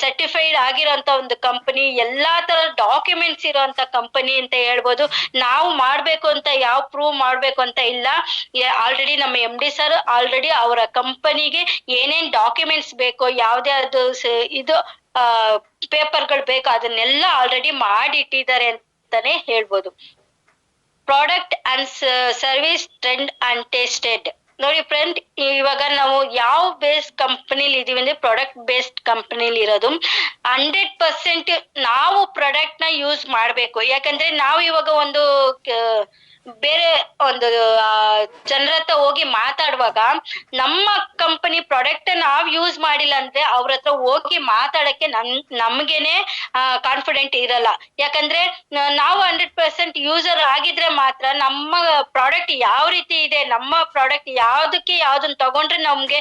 ಸರ್ಟಿಫೈಡ್ ಆಗಿರೋಂತ ಒಂದು ಕಂಪನಿ, ಎಲ್ಲಾ ತರ ಡಾಕ್ಯುಮೆಂಟ್ಸ್ ಇರೋಂತ ಕಂಪನಿ ಅಂತ ಹೇಳ್ಬೋದು. ನಾವು ಮಾಡ್ಬೇಕು ಅಂತ ಯಾವ ಪ್ರೂವ್ ಮಾಡ್ಬೇಕು ಅಂತ ಇಲ್ಲ. ಆಲ್ರೆಡಿ ನಮ್ಮ MD ಸರ್ ಆಲ್ರೆಡಿ ಅವರ ಕಂಪನಿಗೆ ಏನೇನ್ ಡಾಕ್ಯುಮೆಂಟ್ಸ್ ಬೇಕೋ, ಯಾವ್ದೇ ಅದು ಇದು ಪೇಪರ್ಗಳು ಬೇಕು, ಅದನ್ನೆಲ್ಲ ಆಲ್ರೆಡಿ ಮಾಡಿಟ್ಟಿದ್ದಾರೆ ಅಂತಾನೆ ಹೇಳ್ಬೋದು. Product and service trend and tested. ನೋಡಿ ಫ್ರೆಂಡ್, ಇವಾಗ ನಾವು ಯಾವ ಬೇಸ್ಡ್ ಕಂಪನಿಲಿ ಇದೀವಿ ಅಂದ್ರೆ ಪ್ರಾಡಕ್ಟ್ ಬೇಸ್ಡ್ ಕಂಪನಿಲಿ ಇರೋದು. 100% ನಾವು ಪ್ರಾಡಕ್ಟ್ ನ ಯೂಸ್ ಮಾಡ್ಬೇಕು. ಯಾಕಂದ್ರೆ ನಾವು ಇವಾಗ ಒಂದು ಬೇರೆ ಒಂದು ಜನರ ಹತ್ರ ಹೋಗಿ ಮಾತಾಡುವಾಗ ನಮ್ಮ ಕಂಪನಿ ಪ್ರಾಡಕ್ಟ್ ನಾವ್ ಯೂಸ್ ಮಾಡಿಲ್ಲ ಅಂದ್ರೆ ಅವ್ರ ಹತ್ರ ಹೋಗಿ ಮಾತಾಡಕ್ಕೆ ನಮ್ಗೇನೆ ಕಾನ್ಫಿಡೆಂಟ್ ಇರಲ್ಲ. ಯಾಕಂದ್ರೆ ನಾವು 100% ಯೂಸರ್ ಆಗಿದ್ರೆ ಮಾತ್ರ ನಮ್ಮ ಪ್ರಾಡಕ್ಟ್ ಯಾವ ರೀತಿ ಇದೆ, ನಮ್ಮ ಪ್ರಾಡಕ್ಟ್ ಯಾವ್ದನ್ನ ತಗೊಂಡ್ರೆ ನಮ್ಗೆ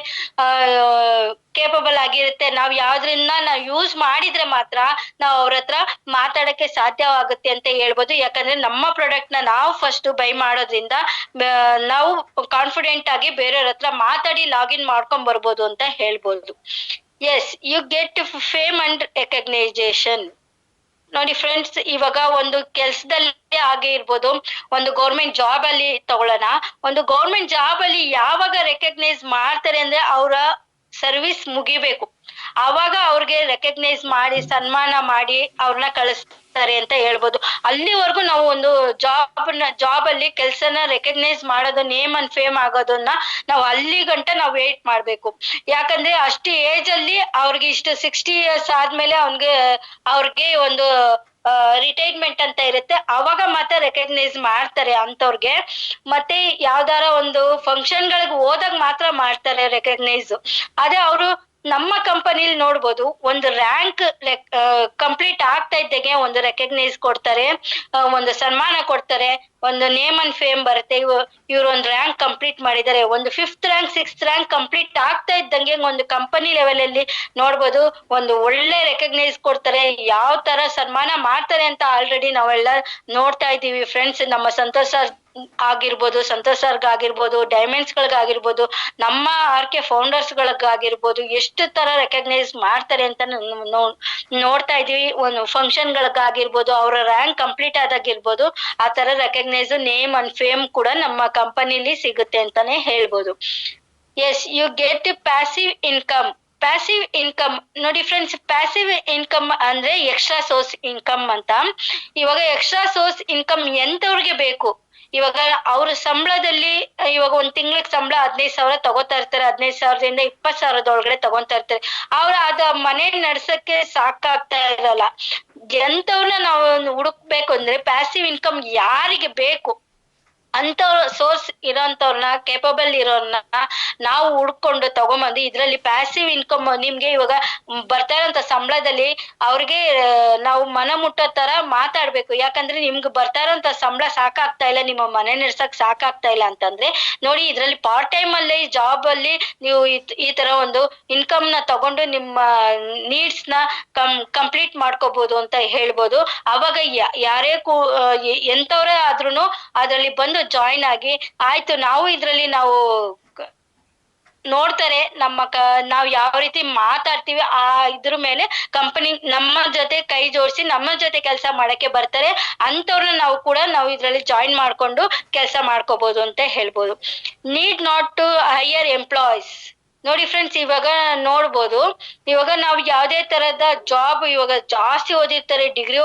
ಕೇಪಬಲ್ ಆಗಿರುತ್ತೆ, ನಾವ್ ಯಾವ್ದ್ರಿಂದ ನಾವ್ ಯೂಸ್ ಮಾಡಿದ್ರೆ ಮಾತ್ರ ನಾವ್ ಅವ್ರ ಹತ್ರ ಮಾತಾಡಕ್ಕೆ ಸಾಧ್ಯವಾಗುತ್ತೆ ಅಂತ ಹೇಳ್ಬೋದು. ಯಾಕಂದ್ರೆ ನಮ್ಮ ಪ್ರಾಡಕ್ಟ್ ನ ನಾವು ಫಸ್ಟ್ ಬೈ ಮಾಡೋದ್ರಿಂದ ನಾವು ಕಾನ್ಫಿಡೆಂಟ್ ಆಗಿ ಬೇರೆಯವ್ರ ಹತ್ರ ಮಾತಾಡಿ ಲಾಗಿನ್ ಮಾಡ್ಕೊಂಡ್ ಬರ್ಬೋದು ಅಂತ ಹೇಳ್ಬೋದು. Yes, you get fame and recognition. ನೋಡಿ ಫ್ರೆಂಡ್ಸ್, ಇವಾಗ ಒಂದು ಕೆಲ್ಸದಲ್ಲಿ ಹಾಗೆ ಇರ್ಬೋದು, ಒಂದು ಗೌರ್ಮೆಂಟ್ ಜಾಬ್ ಅಲ್ಲಿ ತಗೊಳ್ಳೋಣ. ಒಂದು ಗೌರ್ಮೆಂಟ್ ಜಾಬ್ ಅಲ್ಲಿ ಯಾವಾಗ ರೆಕಗ್ನೈಸ್ ಮಾಡ್ತಾರೆ ಅಂದ್ರೆ ಅವರ ಸರ್ವಿಸ್ ಮುಗಿಬೇಕು, ಆವಾಗ ಅವ್ರಿಗೆ ರೆಕಗ್ನೈಸ್ ಮಾಡಿ ಸನ್ಮಾನ ಮಾಡಿ ಅವ್ರನ್ನ ಕಳಿಸ್ತಾರೆ ಅಂತ ಹೇಳ್ಬೋದು. ಅಲ್ಲಿವರೆಗೂ ನಾವು ಒಂದು ಜಾಬ್ ಅಲ್ಲಿ ಕೆಲ್ಸನ ರೆಕಗ್ನೈಸ್ ಮಾಡೋದು, ನೇಮ್ ಅಂಡ್ ಫೇಮ್ ಆಗೋದನ್ನ ನಾವು ಅಲ್ಲಿ ಗಂಟ ನಾವು ವೇಟ್ ಮಾಡ್ಬೇಕು. ಯಾಕಂದ್ರೆ ಅಷ್ಟು ಏಜ್ ಅಲ್ಲಿ ಅವ್ರಿಗೆ ಇಷ್ಟು 60 years ಆದ್ಮೇಲೆ ಅವ್ರಿಗೆ ಒಂದು ರಿಟೈರ್ಮೆಂಟ್ ಅಂತ ಇರುತ್ತೆ, ಅವಾಗ ಮಾತ್ರ ರೆಕಗ್ನೈಸ್ ಮಾಡ್ತಾರೆ ಅಂತವ್ರಿಗೆ. ಮತ್ತೆ ಯಾವ್ದಾರ ಒಂದು ಫಂಕ್ಷನ್ ಗಳಿಗೆ ಹೋದಾಗ ಮಾತ್ರ ಮಾಡ್ತಾರೆ ರೆಕಗ್ನೈಸ್. ಅದೇ ಅವರು ನಮ್ಮ ಕಂಪನಿಲಿ ನೋಡ್ಬೋದು, ಒಂದು ರ್ಯಾಂಕ್ ಕಂಪ್ಲೀಟ್ ಆಗ್ತಾ ಇದ್ದಾಗೆ ಒಂದು ರೆಕಗ್ನೈಸ್ ಕೊಡ್ತಾರೆ, ಒಂದು ಸನ್ಮಾನ ಕೊಡ್ತಾರೆ, ಒಂದು ನೇಮ್ ಅಂಡ್ ಫೇಮ್ ಬರುತ್ತೆ. ಇವ್ರು ಒಂದು ರ್ಯಾಂಕ್ ಕಂಪ್ಲೀಟ್ ಮಾಡಿದ್ದಾರೆ, ಒಂದು 5th rank 6th rank complete ಆಗ್ತಾ ಇದ್ದಂಗೆ ಒಂದು ಕಂಪನಿ ಲೆವೆಲ್ ಅಲ್ಲಿ ನೋಡ್ಬೋದು ಒಂದು ಒಳ್ಳೆ ರೆಕಗ್ನೈಸ್ ಕೊಡ್ತಾರೆ. ಯಾವ ತರ ಸನ್ಮಾನ ಮಾಡ್ತಾರೆ ಅಂತ ಆಲ್ರೆಡಿ ನಾವೆಲ್ಲ ನೋಡ್ತಾ ಇದ್ದೀವಿ ಫ್ರೆಂಡ್ಸ್. ನಮ್ಮ ಸಂತೋಷ್ ಸರ್ ಆಗಿರ್ಬೋದು, ಸಂತೋಷ್ ಸರ್ಗ್ ಆಗಿರ್ಬೋದು, ಡೈಮಂಡ್ಸ್ ಗಳಿಗಾಗಿರ್ಬೋದು, ನಮ್ಮ RK ಫೌಂಡರ್ಸ್ ಗಳಿಗಾಗಿರ್ಬೋದು, ಎಷ್ಟು ತರ ರೆಕಗ್ನೈಸ್ ಮಾಡ್ತಾರೆ ಅಂತ ನೋಡ್ತಾ ಇದೀವಿ. ಒಂದು ಫಂಕ್ಷನ್ ಗಳಿಗಾಗಿರ್ಬೋದು, ಅವರ ರ್ಯಾಂಕ್ ಕಂಪ್ಲೀಟ್ ಆದಾಗಿರ್ಬೋದು, ಆ ತರ ರೆಕಗ್ನೈಸ್ ನೇಮ್ ಅಂಡ್ ಫೇಮ್ ಕೂಡ ನಮ್ಮ ಕಂಪನಿಲಿ ಸಿಗುತ್ತೆ ಅಂತಾನೆ ಹೇಳ್ಬೋದು. Yes, you get passive income. Passive income ನೋಡಿ ಫ್ರೆಂಡ್ಸ್, ಪ್ಯಾಸಿವ್ ಇನ್ಕಮ್ ಅಂದ್ರೆ ಎಕ್ಸ್ಟ್ರಾ ಸೋರ್ಸ್ ಇನ್ಕಮ್ ಅಂತ. ಇವಾಗ ಎಕ್ಸ್ಟ್ರಾ ಸೋರ್ಸ್ ಇನ್ಕಮ್ ಎಂತವ್ರಿಗೆ ಬೇಕು? ಇವಾಗ ಅವ್ರ ಸಂಬಳದಲ್ಲಿ ಇವಾಗ ಒಂದ್ ತಿಂಗಳಿಗೆ ಸಂಬಳ 15,000 ತಗೋತಾ ಇರ್ತಾರೆ, 15,000ದಿಂದ 20,000 ಒಳಗಡೆ ತಗೊಂತಾ ಇರ್ತಾರೆ. ಅವ್ರ ಮನೆ ನಡ್ಸಕ್ಕೆ ಸಾಕಾಗ್ತಾ ಇರಲ್ಲ. ಎಂತವ್ರನ್ನ ನಾವು ಹುಡುಕ್ಬೇಕು ಅಂದ್ರೆ ಪ್ಯಾಸಿವ್ ಇನ್ಕಮ್ ಯಾರಿಗೆ ಬೇಕು ಅಂತವ್ರ ಸೋರ್ಸ್ ಇರೋಂಥವ್ರನ್ನ, ಕೇಪಬಲ್ ಇರೋರ್ನ ನಾವು ಹುಡ್ಕೊಂಡು ತಗೊಂಬಂದು ಇದ್ರಲ್ಲಿ ಪ್ಯಾಸಿವ್ ಇನ್ಕಮ್ ನಿಮ್ಗೆ ಇವಾಗ ಬರ್ತಾ ಇರೋಂಥ ಸಂಬಳದಲ್ಲಿ ಅವ್ರಿಗೆ ನಾವು ಮನ ಮುಟ್ಟೋ ತರ ಮಾತಾಡ್ಬೇಕು. ಯಾಕಂದ್ರೆ ನಿಮ್ಗೆ ಬರ್ತಾ ಇರೋಂಥ ಸಂಬಳ ಸಾಕಾಗ್ತಾ ಇಲ್ಲ, ನಿಮ್ಮ ಮನೆ ನಡ್ಸಕ್ ಸಾಕಾಗ್ತಾ ಇಲ್ಲ ಅಂತಂದ್ರೆ ನೋಡಿ, ಇದ್ರಲ್ಲಿ ಪಾರ್ಟ್ ಟೈಮ್ ಅಲ್ಲಿ ಜಾಬ್ ಅಲ್ಲಿ ನೀವು ಈ ತರ ಒಂದು ಇನ್ಕಮ್ ನ ತಗೊಂಡು ನಿಮ್ಮ ನೀಡ್ಸ್ ನ ಕಂಪ್ಲೀಟ್ ಮಾಡ್ಕೋಬಹುದು ಅಂತ ಹೇಳ್ಬೋದು. ಅವಾಗ ಯಾರೇ ಎಂತವ್ರೇ ಆದ್ರೂನು ಅದ್ರಲ್ಲಿ ಬಂದು ಜಾಯಿನ್ ಆಗಿ ಆಯ್ತು, ನಾವು ಇದ್ರಲ್ಲಿ ನಾವು ನೋಡ್ತಾರೆ ನಾವ್ ಯಾವ ರೀತಿ ಮಾತಾಡ್ತೀವಿ ಆ ಇದ್ರ ಮೇಲೆ ಕಂಪನಿ ನಮ್ಮ ಜೊತೆ ಕೈ ಜೋಡಿಸಿ ನಮ್ಮ ಜೊತೆ ಕೆಲಸ ಮಾಡಕ್ಕೆ ಬರ್ತಾರೆ. ಅಂತವ್ರನ್ನ ನಾವು ಇದ್ರಲ್ಲಿ ಜಾಯಿನ್ ಮಾಡ್ಕೊಂಡು ಕೆಲಸ ಮಾಡ್ಕೋಬಹುದು ಅಂತ ಹೇಳ್ಬೋದು. Need not to hire employees. ನೋಡಿ ಫ್ರೆಂಡ್ಸ್, ಇವಾಗ ನೋಡ್ಬೋದು, ಇವಾಗ ನಾವು ಯಾವ್ದೇ ತರದ ಜಾಬ್ ಇವಾಗ ಜಾಸ್ತಿ ಓದಿರ್ತಾರೆ, ಡಿಗ್ರಿ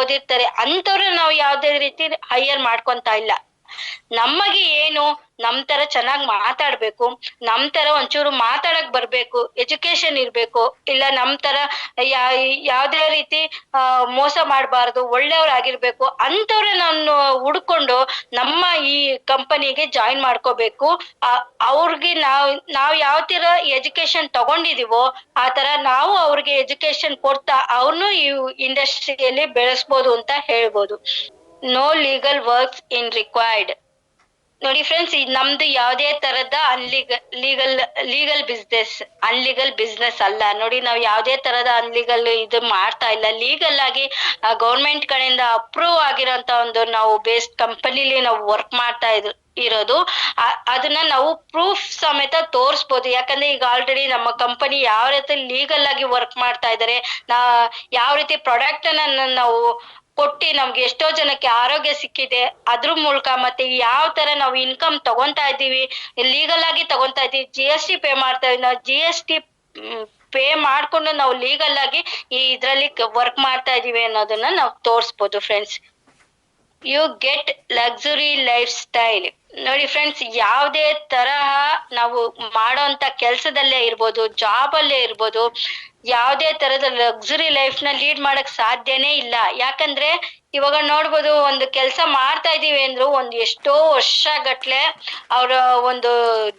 ಓದಿರ್ತಾರೆ, ಅಂತವ್ರನ್ನ ನಾವು ಯಾವ್ದೇ ರೀತಿ ಹೈಯರ್ ಮಾಡ್ಕೊಂತ ಇಲ್ಲ. ನಮಗೆ ಏನು ನಮ್ ತರ ಚೆನ್ನಾಗ್ ಮಾತಾಡ್ಬೇಕು, ನಮ್ ತರ ಒಂಚೂರು ಮಾತಾಡಕ್ ಬರ್ಬೇಕು, ಎಜುಕೇಶನ್ ಇರ್ಬೇಕು, ಇಲ್ಲ ನಮ್ ತರ ಯಾವ್ದೇ ರೀತಿ ಮೋಸ ಮಾಡ್ಬಾರ್ದು, ಒಳ್ಳೆಯವ್ರಾಗಿರ್ಬೇಕು ಅಂತವ್ರೆ ನಾನು ಹುಡ್ಕೊಂಡು ನಮ್ಮ ಈ ಕಂಪನಿಗೆ ಜಾಯಿನ್ ಮಾಡ್ಕೋಬೇಕು. ಅವ್ರಿಗೆ ನಾವ್ ಯಾವ ತರ ಎಜುಕೇಶನ್ ತಗೊಂಡಿದೀವೋ ಆ ತರ ನಾವು ಅವ್ರಿಗೆ ಎಜುಕೇಶನ್ ಕೊಡ್ತಾ ಅವ್ರನ್ನು ಈ ಇಂಡಸ್ಟ್ರಿಯಲ್ಲಿ ಬೆಳೆಸ್ಬೋದು ಅಂತ ಹೇಳ್ಬೋದು. No legal works in required. ನೋಡಿ ಫ್ರೆಂಡ್ಸ್, ನಮ್ದು ಯಾವ್ದೇ ತರದ ಲೀಗಲ್ ಬಿಸ್ನೆಸ್ ಅಲ್ಲ. ನೋಡಿ, ನಾವು ಯಾವ್ದೇ ತರದ ಅನ್ಲೀಗಲ್ ಇದು ಮಾಡ್ತಾ ಇಲ್ಲ. ಲೀಗಲ್ ಆಗಿ ಗೌರ್ಮೆಂಟ್ ಕಡೆಯಿಂದ ಅಪ್ರೂವ್ ಆಗಿರೋಂತ ಒಂದು ನಾವು ಬೇಸ್ಡ್ ಕಂಪನಿಲಿ ನಾವು ವರ್ಕ್ ಮಾಡ್ತಾ ಇರೋದು. ಅದನ್ನ ನಾವು ಪ್ರೂಫ್ ಸಮೇತ ತೋರಿಸ್ಬೋದು. ಯಾಕಂದ್ರೆ ಈಗ ಆಲ್ರೆಡಿ ನಮ್ಮ ಕಂಪನಿ ಯಾವ ರೀತಿ ಲೀಗಲ್ ಆಗಿ ವರ್ಕ್ ಮಾಡ್ತಾ ಇದಾರೆ, ಯಾವ ರೀತಿ ಪ್ರಾಡಕ್ಟ್ ಅನ್ನ ನಾವು ಕೊಟ್ಟಿ ನಮ್ಗೆ ಎಷ್ಟೋ ಜನಕ್ಕೆ ಆರೋಗ್ಯ ಸಿಕ್ಕಿದೆ, ಅದ್ರ ಮೂಲಕ ಮತ್ತೆ ಯಾವ ತರ ನಾವು ಇನ್ಕಮ್ ತಗೊಂತಾ ಇದ್ದೀವಿ, ಲೀಗಲ್ ಆಗಿ ತಗೊಂತಾ ಇದೀವಿ, GST ಪೇ ಮಾಡ್ತಾ ಇದೀವಿ. ನಾವು GST ಪೇ ಮಾಡ್ಕೊಂಡು ನಾವು ಲೀಗಲ್ ಆಗಿ ಇದ್ರಲ್ಲಿ ವರ್ಕ್ ಮಾಡ್ತಾ ಇದೀವಿ ಅನ್ನೋದನ್ನ ನಾವು ತೋರಿಸ್ಬೋದು friends. You get luxury lifestyle. ನೋಡಿ ಫ್ರೆಂಡ್ಸ್, ಯಾವ್ದೇ ತರಹ ನಾವು ಮಾಡೋಂತ ಕೆಲ್ಸದಲ್ಲೇ ಇರ್ಬೋದು, ಜಾಬ್ ಅಲ್ಲೇ ಇರ್ಬೋದು, ಯಾವ್ದೇ ತರದ ಲಕ್ಸುರಿ ಲೈಫ್ ನ ಲೀಡ್ ಮಾಡಕ್ ಸಾಧ್ಯನೇ ಇಲ್ಲ. ಯಾಕಂದ್ರೆ ಇವಾಗ ನೋಡ್ಬೋದು, ಒಂದು ಕೆಲಸ ಮಾಡ್ತಾ ಇದೀವಿ ಅಂದ್ರು ಒಂದ್ ಎಷ್ಟೋ ವರ್ಷ ಗಟ್ಲೆ ಅವ್ರ ಒಂದು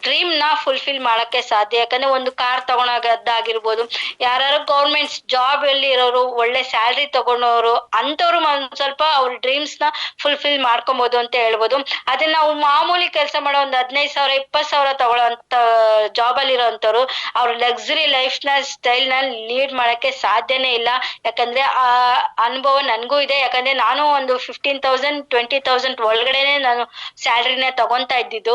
ಡ್ರೀಮ್ ನ ಫುಲ್ಫಿಲ್ ಮಾಡಕ್ಕೆ ಸಾಧ್ಯ. ಯಾಕಂದ್ರೆ ಒಂದು ಕಾರ್ ತಗೊಳೋದಾಗಿರ್ಬೋದು, ಯಾರು ಗೌರ್ಮೆಂಟ್ ಜಾಬ್ ಅಲ್ಲಿ ಇರೋರು, ಒಳ್ಳೆ ಸ್ಯಾಲ್ರಿ ತಗೊಂಡವ್ರು, ಅಂತವ್ರು ಸ್ವಲ್ಪ ಅವ್ರ ಡ್ರೀಮ್ಸ್ ನ ಫುಲ್ಫಿಲ್ ಮಾಡ್ಕೊಬಹುದು ಅಂತ ಹೇಳ್ಬೋದು. ಅದೇ ನಾವು ಮಾಮೂಲಿ ಕೆಲಸ ಮಾಡೋ ಒಂದು 15,000 20,000 ತಗೊಳ್ಳೋಂತ ಜಾಬ್ ಅಲ್ಲಿ ಇರೋಂಥವ್ರು ಅವ್ರ ಲಕ್ಸುರಿ ಲೈಫ್ ನ ಸ್ಟೈಲ್ ನ ಲೀಡ್ ಮಾಡಕ್ಕೆ ಸಾಧ್ಯನೇ ಇಲ್ಲ. ಯಾಕಂದ್ರೆ ಆ ಅನುಭವ ನನ್ಗೂ ಇದೆ. ಯಾಕಂದ್ರೆ ನಾನು ಒಂದು 15,000 20,000 ಒಳಗಡೆನೆ ನಾನು ಸ್ಯಾಲ್ರಿನ ತಗೊಂತಾ ಇದ್ದಿದ್ದು.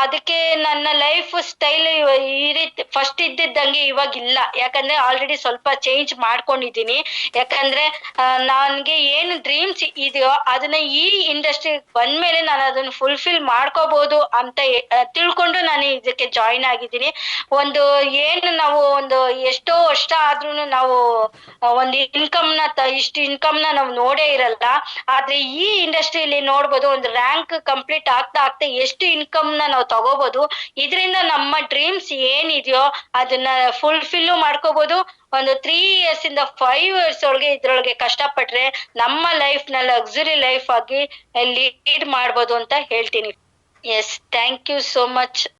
ಅದಕ್ಕೆ ನನ್ನ ಲೈಫ್ ಸ್ಟೈಲ್ ಈ ರೀತಿ ಫಸ್ಟ್ ಇದ್ದಿದ್ದಂಗೆ ಇವಾಗ ಇಲ್ಲ. ಯಾಕಂದ್ರೆ ಆಲ್ರೆಡಿ ಸ್ವಲ್ಪ ಚೇಂಜ್ ಮಾಡ್ಕೊಂಡಿದ್ದೀನಿ. ಯಾಕಂದ್ರೆ ನನ್ಗೆ ಏನು ಡ್ರೀಮ್ಸ್ ಇದೆಯೋ ಅದನ್ನ ಈ ಇಂಡಸ್ಟ್ರಿ ಬಂದ್ಮೇಲೆ ನಾನು ಅದನ್ನ ಫುಲ್ಫಿಲ್ ಮಾಡ್ಕೋಬಹುದು ಅಂತ ತಿಳ್ಕೊಂಡು ನಾನು ಇದಕ್ಕೆ ಜಾಯಿನ್ ಆಗಿದ್ದೀನಿ. ಒಂದು ಏನು ನಾವು ಒಂದು ಎಷ್ಟೋ ವರ್ಷ ಆದ್ರೂ ನಾವು ಒಂದು ಇಷ್ಟು ಇನ್ಕಮ್ ನಾವು ನೋಡೇ ಇರಲ್ಲ. ಆದ್ರೆ ಈ ಇಂಡಸ್ಟ್ರಿಯಲ್ಲಿ ನೋಡ್ಬೋದು, ಒಂದು ರ್ಯಾಂಕ್ ಕಂಪ್ಲೀಟ್ ಆಗ್ತಾ ಆಗ್ತಾ ಎಷ್ಟು ಇನ್ಕಮ್ ನಾವು ತಗೋಬಹುದು. ಇದರಿಂದ ನಮ್ಮ ಡ್ರೀಮ್ಸ್ ಏನಿದೆಯೋ ಅದನ್ನ ಫುಲ್ಫಿಲ್ ಮಾಡ್ಕೋಬಹುದು. ಒಂದು 3 years ಇಂದ 5 years ಒಳಗೆ ಇದ್ರೊಳಗೆ ಕಷ್ಟಪಟ್ರೆ ನಮ್ಮ ಲೈಫ್ ನ ಲಕ್ಸುರಿ ಲೈಫ್ ಆಗಿ ಲೀಡ್ ಮಾಡ್ಬೋದು ಅಂತ ಹೇಳ್ತೀನಿ. Yes, thank you so much.